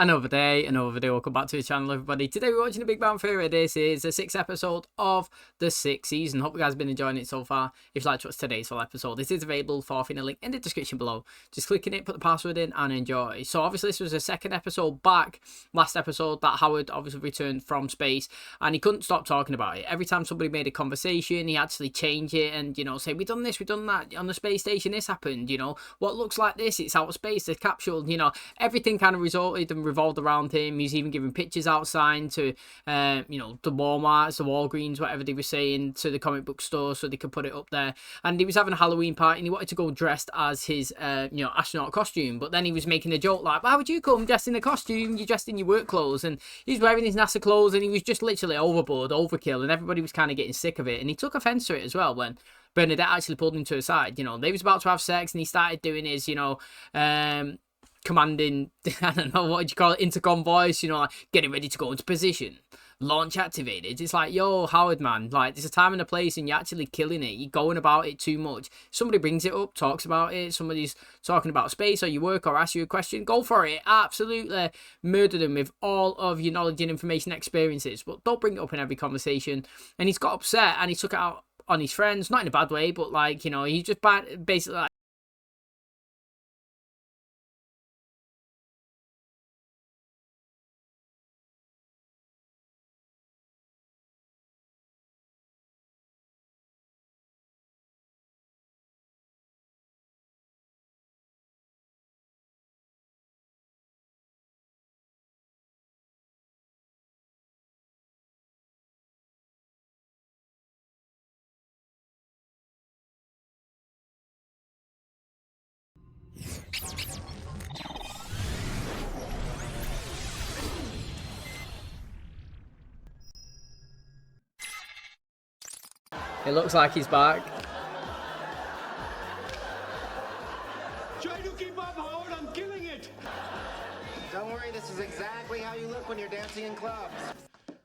Another day, another video. Welcome back to the channel, everybody. Today we're watching The Big Bang Theory. This is the 6th episode of the 6th season. Hope you guys have been enjoying it so far. If you'd like to watch today's full episode, this is available for a link in the description below. Just click on it, put the password in, and enjoy. So obviously this was the second episode back. Last episode that Howard obviously returned from space, and he couldn't stop talking about it. Every time somebody made a conversation, he actually changed it and, you know, say, we done this, we done that. On the space station, this happened, you know. What looks like this, it's outer space, the capsule, you know. Everything kind of resulted and revolved around him. He's even giving pictures outside to, you know, the Walmarts, the Walgreens, whatever they were saying, to the comic book store so they could put it up there. And he was having a Halloween party and he wanted to go dressed as his, you know, astronaut costume. But then he was making a joke like, why would you come dressed in a costume? You're dressed in your work clothes. And he's wearing his NASA clothes and he was just literally overboard, overkill. And everybody was kind of getting sick of it. And he took offense to it as well when Bernadette actually pulled him to the side. You know, they was about to have sex and he started doing his, you know, commanding, I don't know, what do you call it, intercom voice, you know, like, getting ready to go into position, launch activated. It's like, yo, Howard, man, like, there's a time and a place and you're actually killing it. You're going about it too much. Somebody brings it up, talks about it, somebody's talking about space or your work or asks you a question, go for it. Absolutely murder them with all of your knowledge and information experiences, but don't bring it up in every conversation. And he's got upset and he took it out on his friends, not in a bad way, but like, you know, he just basically like, it looks like he's back. Try to keep up, Howard. I'm killing it. Don't worry, this is exactly how you look when you're dancing in clubs.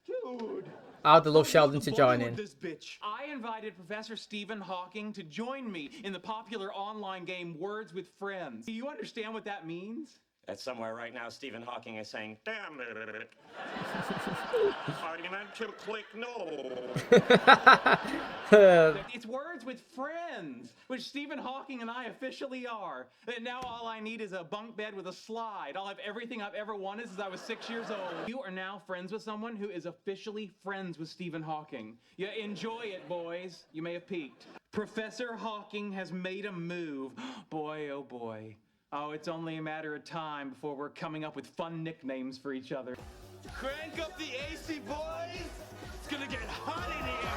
Dude. I'd love Sheldon to join in. This bitch. I invited Professor Stephen Hawking to join me in the popular online game Words with Friends. Do you understand what that means? That's somewhere right now Stephen Hawking is saying, damn it. I meant to click no. It's Words with Friends, which Stephen Hawking and I officially are. And now all I need is a bunk bed with a slide. I'll have everything I've ever wanted since I was 6 years old. You are now friends with someone who is officially friends with Stephen Hawking. Yeah, enjoy it, boys. You may have peaked. Professor Hawking has made a move. Boy, oh boy. Oh, it's only a matter of time before we're coming up with fun nicknames for each other. Crank up the AC, boys! It's gonna get hot in here!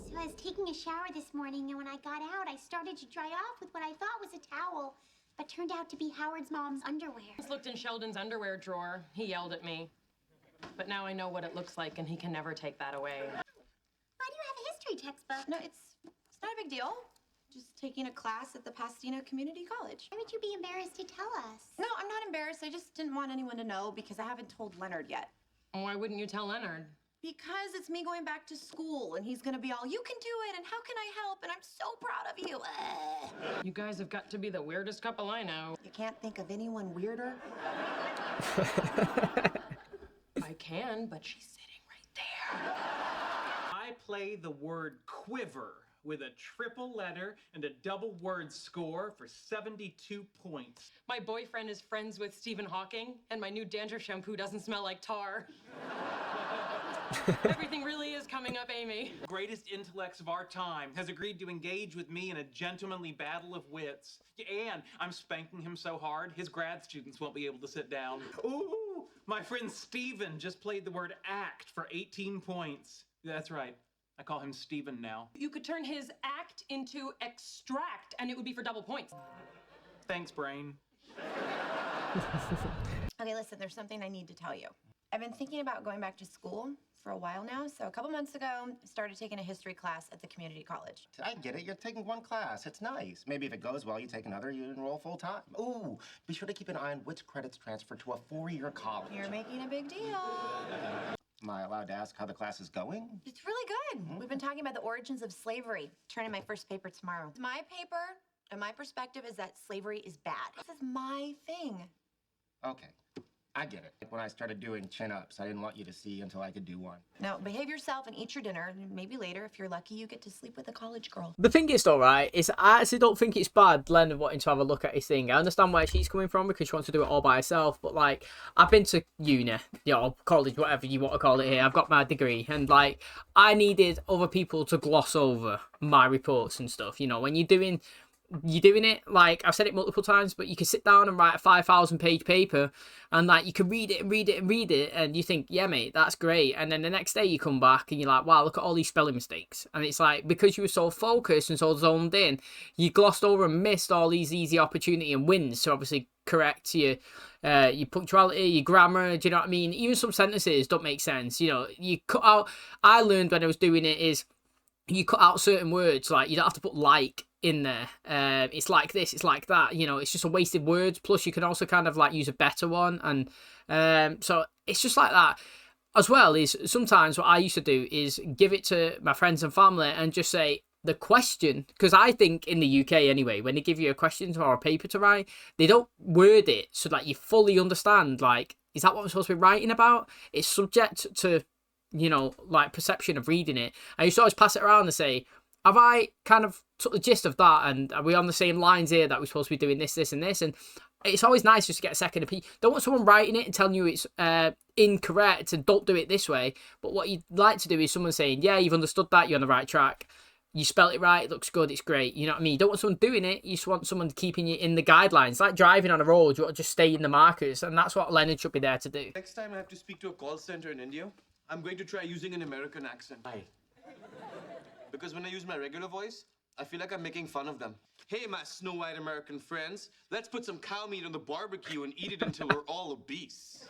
So I was taking a shower this morning, and when I got out, I started to dry off with what I thought was a towel, but turned out to be Howard's mom's underwear. I just looked in Sheldon's underwear drawer. He yelled at me. But now I know what it looks like, and he can never take that away. Why do you have a history textbook? No, it's not a big deal. Just taking a class at the Pasadena Community College. Why would you be embarrassed to tell us? No, I'm not embarrassed. I just didn't want anyone to know because I haven't told Leonard yet. Why wouldn't you tell Leonard? Because it's me going back to school and he's gonna be all, you can do it and how can I help? And I'm so proud of you. You guys have got to be the weirdest couple I know. You can't think of anyone weirder? I can, but she's sitting right there. I play the word quiver with a triple letter and a double word score for 72 points. My boyfriend is friends with Stephen Hawking, and my new dandruff shampoo doesn't smell like tar. Everything really is coming up, Amy. The greatest intellects of our time has agreed to engage with me in a gentlemanly battle of wits. And I'm spanking him so hard, his grad students won't be able to sit down. Ooh, my friend Steven just played the word act for 18 points. That's right. I call him Steven now. You could turn his act into extract, and it would be for double points. Thanks, brain. Okay, listen, there's something I need to tell you. I've been thinking about going back to school for a while now. So a couple months ago, I started taking a history class at the community college. I get it. You're taking one class. It's nice. Maybe if it goes well, you take another, you enroll full time. Ooh, be sure to keep an eye on which credits transfer to a 4-year college. You're making a big deal. Am I allowed to ask how the class is going? It's really good. We've been talking about the origins of slavery. Turning my first paper tomorrow. My paper And my perspective is that slavery is bad. This is my thing. Okay, I get it. When I started doing chin-ups, I didn't want you to see until I could do one. Now, behave yourself and eat your dinner. And maybe later, if you're lucky, you get to sleep with a college girl. The thing is, though, right, is I actually don't think it's bad Leonard wanting to have a look at his thing. I understand where she's coming from because she wants to do it all by herself. But, like, I've been to uni, college, whatever you want to call it here. I've got my degree. And, like, I needed other people to gloss over my reports and stuff. You know, when you're doing it, like I've said it multiple times, but you can sit down and write a 5,000 page paper and like you can read it and read it and read it and you think, yeah mate, that's great, and then the next day you come back and you're like, wow, look at all these spelling mistakes. And it's like, because you were so focused and so zoned in, you glossed over and missed all these easy opportunity and wins to obviously correct your punctuality, your grammar. Do you know what I mean? Even some sentences don't make sense. You know, you cut out, I learned when I was doing it is you cut out certain words, like you don't have to put like in there. It's like this, it's like that, you know, it's just a wasted words. Plus you can also kind of like use a better one, and so it's just like that. As well is sometimes what I used to do is give it to my friends and family and just say the question, because I think in the UK anyway, when they give you a question or a paper to write, they don't word it so that you fully understand, like, is that what I'm supposed to be writing about? It's subject to, you know, like perception of reading it. I used to always pass it around and say, have I kind of took the gist of that, and are we on the same lines here that we're supposed to be doing this, this and this? And it's always nice just to get a second opinion. Don't want someone writing it and telling you it's incorrect and don't do it this way. But what you'd like to do is someone saying, yeah, you've understood that, you're on the right track, you spelt it right, it looks good, it's great. You know what I mean? You don't want someone doing it, you just want someone keeping you in the guidelines. Like driving on a road, you want to just stay in the markers, and that's what Leonard should be there to do. Next time I have to speak to a call center in India, I'm going to try using an American accent. Why? Because when I use my regular voice, I feel like I'm making fun of them. Hey, my Snow White American friends, let's put some cow meat on the barbecue and eat it until we're all obese.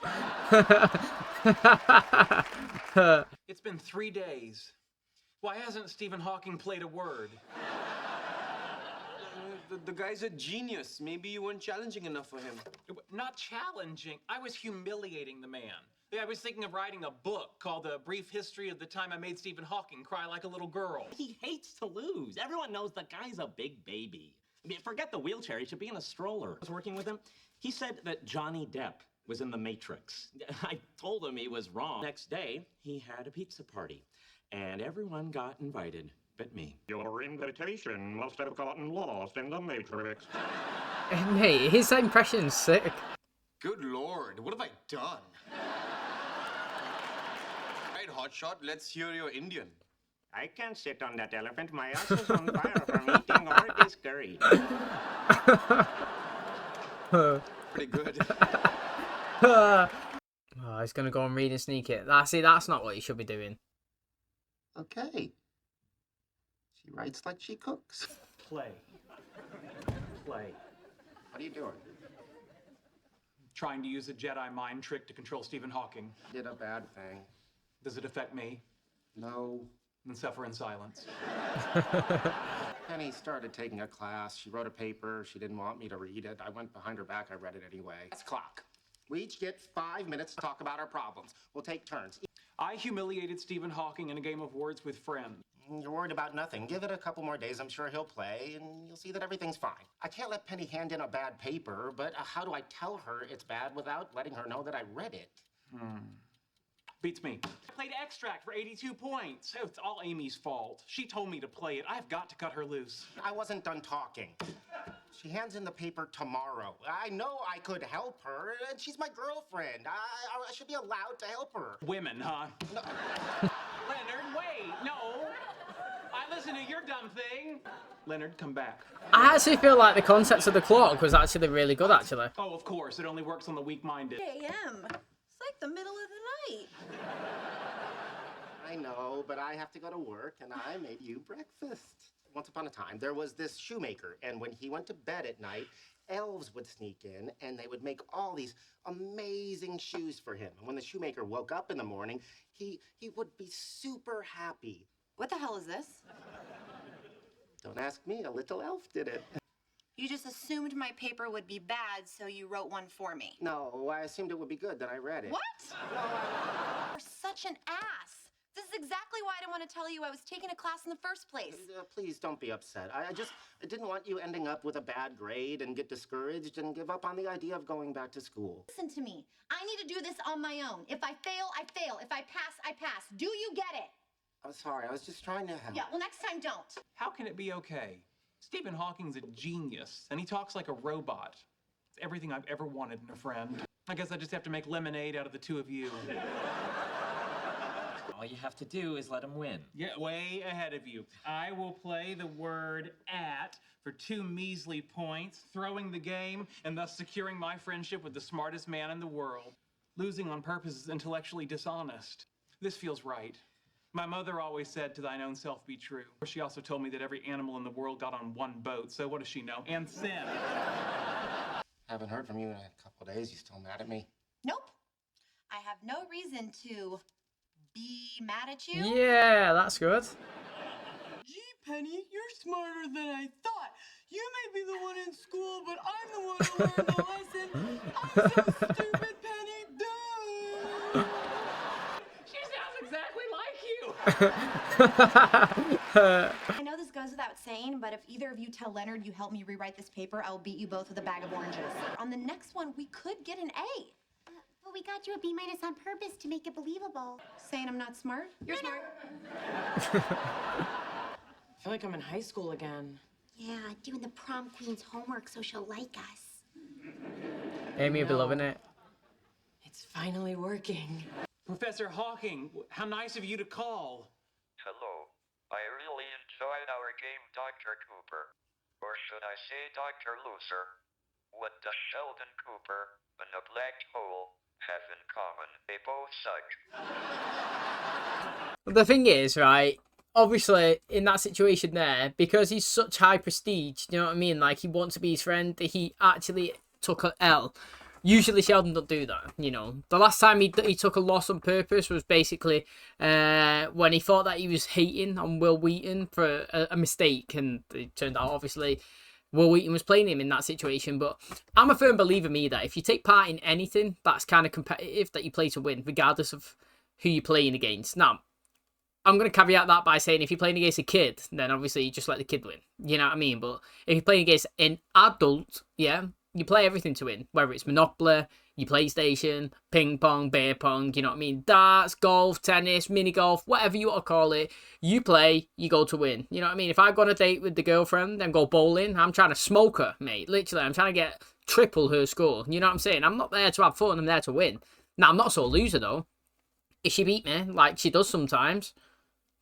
It's been 3 days. Why hasn't Stephen Hawking played a word? The guy's a genius. Maybe you weren't challenging enough for him. Not challenging. I was humiliating the man. I was thinking of writing a book called A Brief History of the Time I Made Stephen Hawking Cry Like a Little Girl. He hates to lose. Everyone knows the guy's a big baby. I mean, forget the wheelchair. He should be in a stroller. I was working with him. He said that Johnny Depp was in The Matrix. I told him he was wrong. Next day, he had a pizza party, and everyone got invited but me. Your invitation must have gotten lost in the Matrix. Mate, his impression's sick. Good Lord, what have I done? Right, hotshot, let's hear your Indian. I can't sit on that elephant. My ass is on fire from eating all this curry. Pretty good. Oh, he's gonna go and read and sneak it. That's not what you should be doing. Okay. She writes like she cooks. Play. Play. What are you doing? Trying to use a Jedi mind trick to control Stephen Hawking. Did a bad thing. Does it affect me? No. Then suffer in silence. Penny started taking a class. She wrote a paper. She didn't want me to read it. I went behind her back. I read it anyway. Let's clock. We each get 5 minutes to talk about our problems. We'll take turns. I humiliated Stephen Hawking in a game of words with friends. You're worried about nothing. Give it a couple more days. I'm sure he'll play, and you'll see that everything's fine. I can't let Penny hand in a bad paper, but how do I tell her it's bad without letting her know that I read it? Beats me. I played Extract for 82 points. Oh, it's all Amy's fault. She told me to play it. I've got to cut her loose. I wasn't done talking. She hands in the paper tomorrow. I know I could help her, and she's my girlfriend. I should be allowed to help her. Women, huh? No. Leonard, wait, no. I listen to your dumb thing. Leonard, come back. I actually feel like the concept of the clock was actually really good, actually. Oh, of course. It only works on the weak-minded. a.m. It's like the middle of the night. I know, but I have to go to work, and I made you breakfast. Once upon a time, there was this shoemaker, and when he went to bed at night, elves would sneak in, and they would make all these amazing shoes for him. And when the shoemaker woke up in the morning, he would be super happy. What the hell is this? Don't ask me, a little elf did it. You just assumed my paper would be bad, so you wrote one for me. No, I assumed it would be good that I read it. What? You're such an ass. This is exactly why I didn't want to tell you I was taking a class in the first place. Please don't be upset. I didn't want you ending up with a bad grade and get discouraged and give up on the idea of going back to school. Listen to me. I need to do this on my own. If I fail, I fail. If I pass, I pass. Do you get it? I'm sorry, I was just trying to help. Yeah, well, next time, don't. How can it be okay? Stephen Hawking's a genius, and he talks like a robot. It's everything I've ever wanted in a friend. I guess I just have to make lemonade out of the two of you. All you have to do is let him win. Yeah, way ahead of you. I will play the word at for 2 measly points, throwing the game and thus securing my friendship with the smartest man in the world. Losing on purpose is intellectually dishonest. This feels right. My mother always said, to thine own self be true. She also told me that every animal in the world got on one boat, so what does she know? And sin. Haven't heard from you in a couple of days. You still mad at me? Nope. I have no reason to be mad at you. Yeah, that's good. Gee, Penny, you're smarter than I thought. You may be the one in school, but I'm the one who learned the lesson. I'm so stupid, Penny. Duh. She sounds exactly like you. I know this goes without saying, but if either of you tell Leonard you helped me rewrite this paper, I will beat you both with a bag of oranges. On the next one, we could get an A. But we got you a B- on purpose to make it believable. Saying I'm not smart? You're smart. I feel like I'm in high school again. Yeah, doing the prom queen's homework so she'll like us. Amy will be loving it. It's finally working. Professor Hawking, how nice of you to call. Hello. I really enjoyed our game, Dr. Cooper. Or should I say Dr. Loser? What does Sheldon Cooper and a black hole have in common? They both suck. The thing is, right, obviously, in that situation there, because he's such high prestige, you know what I mean? Like, he wants to be his friend, he actually took a L. Usually Sheldon don't do that, you know. The last time he took a loss on purpose was basically when he thought that he was hating on Will Wheaton for a mistake, and it turned out, obviously, Will Wheaton was playing him in that situation. But I'm a firm believer, that if you take part in anything that's kind of competitive, that you play to win, regardless of who you're playing against. Now, I'm going to caveat that by saying if you're playing against a kid, then obviously you just let the kid win. You know what I mean? But if you're playing against an adult, yeah, you play everything to win. Whether it's Monopoly, your PlayStation, ping pong, beer pong, you know what I mean? Darts, golf, tennis, mini golf, whatever you want to call it. You play, you go to win. You know what I mean? If I go on a date with the girlfriend and go bowling, I'm trying to smoke her, mate. Literally, I'm trying to get triple her score. You know what I'm saying? I'm not there to have fun. I'm there to win. Now, I'm not so loser, though. If she beat me, like she does sometimes,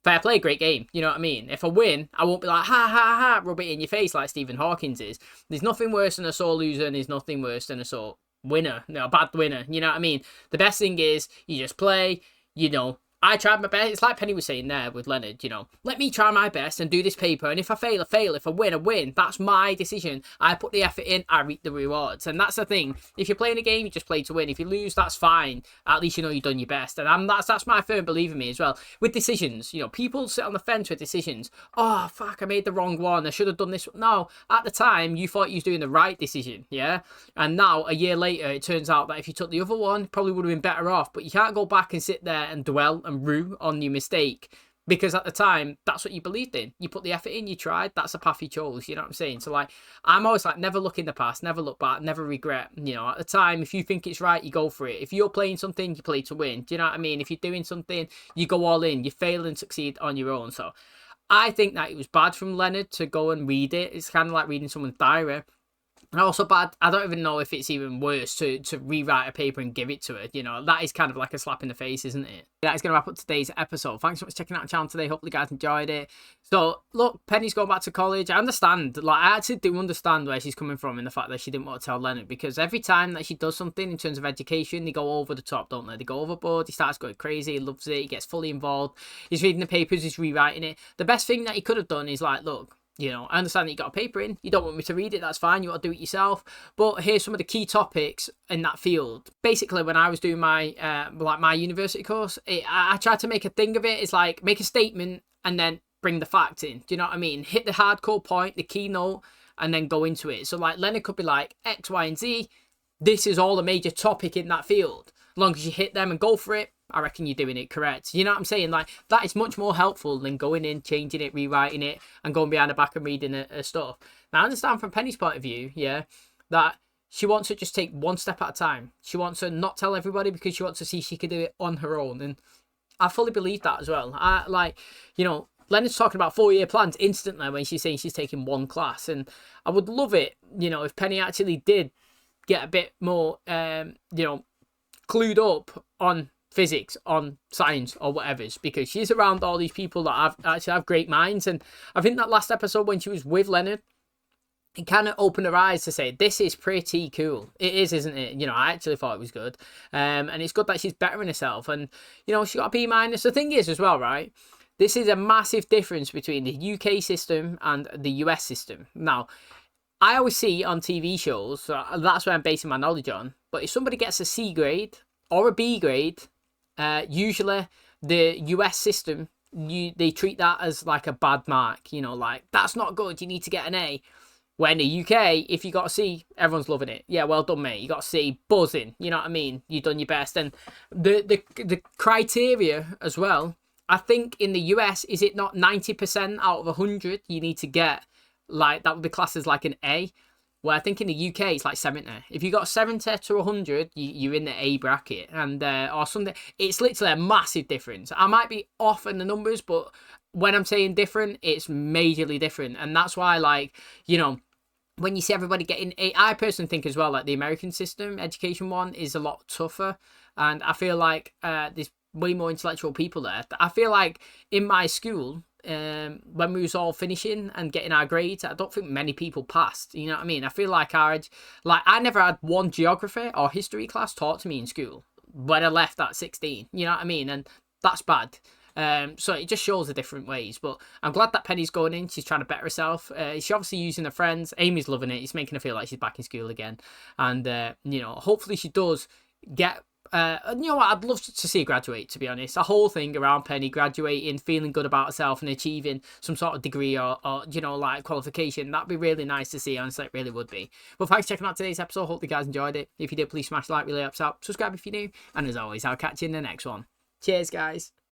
fair play, great game. You know what I mean? If I win, I won't be like, ha, ha, ha, rub it in your face like Stephen Hawkins is. There's nothing worse than a sore loser, and there's nothing worse than a sore winner. No, a bad winner. You know what I mean? The best thing is, you just play, you know. I tried my best. It's like Penny was saying there with Leonard, you know. Let me try my best and do this paper. And if I fail, I fail. If I win, I win. That's my decision. I put the effort in. I reap the rewards. And that's the thing. If you're playing a game, you just play to win. If you lose, that's fine. At least you know you've done your best. And that's my firm belief in me as well. With decisions, you know, people sit on the fence with decisions. Oh, fuck, I made the wrong one. I should have done this. No, at the time, you thought you was doing the right decision, yeah? And now, a year later, it turns out that if you took the other one, probably would have been better off. But you can't go back and sit there and dwell and rue on your mistake, because at the time that's what you believed in. You put the effort in, you tried, that's the path you chose. You know what I'm saying? So like, I'm always like, never look in the past, never look back, never regret. You know, at the time, if you think it's right, you go for it. If you're playing something, you play to win. Do you know what I mean? If you're doing something, you go all in. You fail and succeed on your own. So I think that it was bad from Leonard to go and read it. It's kind of like reading someone's diary. And also bad, I don't even know if it's even worse to rewrite a paper and give it to her. You know, that is kind of like a slap in the face, isn't it? That is going to wrap up today's episode. Thanks so much for checking out the channel today. Hopefully you guys enjoyed it. So, look, Penny's going back to college. I understand. Like, I actually do understand where she's coming from in the fact that she didn't want to tell Leonard. Because every time that she does something in terms of education, they go over the top, don't they? They go overboard. He starts going crazy. He loves it. He gets fully involved. He's reading the papers. He's rewriting it. The best thing that he could have done is like, look, you know, I understand that you got a paper in. You don't want me to read it. That's fine. You want to do it yourself. But here's some of the key topics in that field. Basically, when I was doing my my university course, I tried to make a thing of it. It's like make a statement and then bring the facts in. Do you know what I mean? Hit the hardcore point, the keynote, and then go into it. So like Leonard could be like X, Y, and Z. This is all a major topic in that field. As long as you hit them and go for it, I reckon you're doing it correct. You know what I'm saying? Like, that is much more helpful than going in, changing it, rewriting it, and going behind the back and reading stuff. Now, I understand from Penny's point of view, yeah, that she wants to just take one step at a time. She wants to not tell everybody because she wants to see she can do it on her own. And I fully believe that as well. Leonard's talking about 4-year plans instantly when she's saying she's taking one class. And I would love it, if Penny actually did get a bit more, clued up on physics, on science or whatever, because she's around all these people that actually have great minds. And I think that last episode when she was with Leonard, it kind of opened her eyes to say, this is pretty cool. It is, isn't it? I actually thought it was good. And it's good that she's bettering herself. And, she got a B-. The thing is as well, right? This is a massive difference between the UK system and the US system. Now, I always see on TV shows, so that's where I'm basing my knowledge on, but if somebody gets a C grade or a B grade, usually the US system, they treat that as like a bad mark, like, that's not good, you need to get an A. When the UK, if you got a C, everyone's loving it. Yeah, well done, mate. You got a C, buzzing. You know what I mean? You've done your best. And the criteria as well, I think in the US, is it not 90% out of 100 you need to get, like, that would be classed as like an A? Where I think in the UK, it's like 70. If you got 70 to 100, you're in the A bracket. And or something. It's literally a massive difference. I might be off in the numbers, but when I'm saying different, it's majorly different. And that's why, like, when you see everybody getting A, I personally think as well, like, the American system, education one, is a lot tougher. And I feel like there's way more intellectual people there. I feel like in my school, when we was all finishing and getting our grades, I don't think many people passed. You know what I mean? I feel like I never had one geography or history class taught to me in school when I left at 16. You know what I mean? And that's bad. So it just shows the different ways. But I'm glad that Penny's going in. She's trying to better herself. She's obviously using her friends. Amy's loving it. It's making her feel like she's back in school again. And, hopefully she does get... I'd love to see her graduate, to be honest. The whole thing around Penny graduating, feeling good about herself and achieving some sort of degree or like qualification, that'd be really nice to see. Honestly, it really would be. But thanks for checking out today's episode. Hope you guys enjoyed it. If you did, please smash like, really helps out. Subscribe if you're new. And as always, I'll catch you in the next one. Cheers, guys.